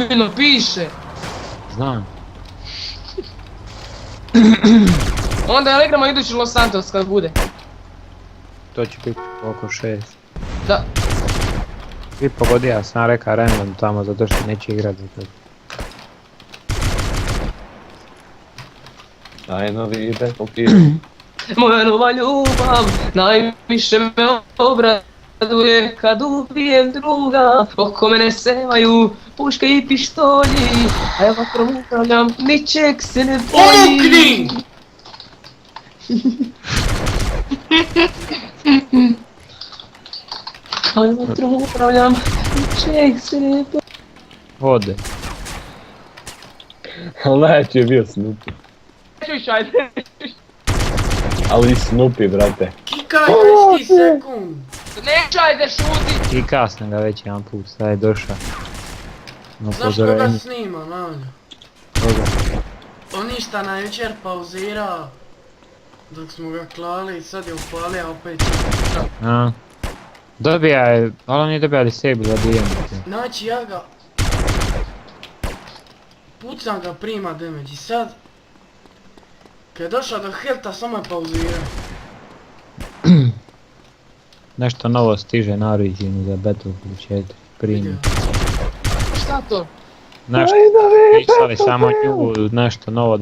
ozbiljno piše. Znam. Onda je igramo idući Los Santos kad bude. To će biti oko 6. Da. I pogodi, ja sam rekao random tamo zato što neće igrati. Najnovi ide po pivu. Moja nova ljubav najviše me obraduje kad ubijem druga. Oko mene sevaju puške i pištolji, a ja vatrom upravljam, ničeg se ne bojim. Umukni! A ja vatrom upravljam, ničeg se ne bojim. Vode. Ali najjači je bio Snoopy. Čuš, ajde. Ali i Snoopy, brate. Kikaj 30 sekund. Neću, ajde, šuti. I kasno ga već jedan put, sad je došao. Na Znaš koga upozorenje. snima, Mavlja? Koga? On ništa na jučer pauzirao. Dok smo ga klali i sad je upalio opet. A. Dobija je, ali on nije dobija disable da bijem. Znači ja ga... Pucam ga prima damage i sad... Kad je došao do healtha samo je pauzirao. Nešto novo stiže na Originu za Battlefield 4. Primi. Vidio. Šta to? Nešto, pisali samo nju, nešto novo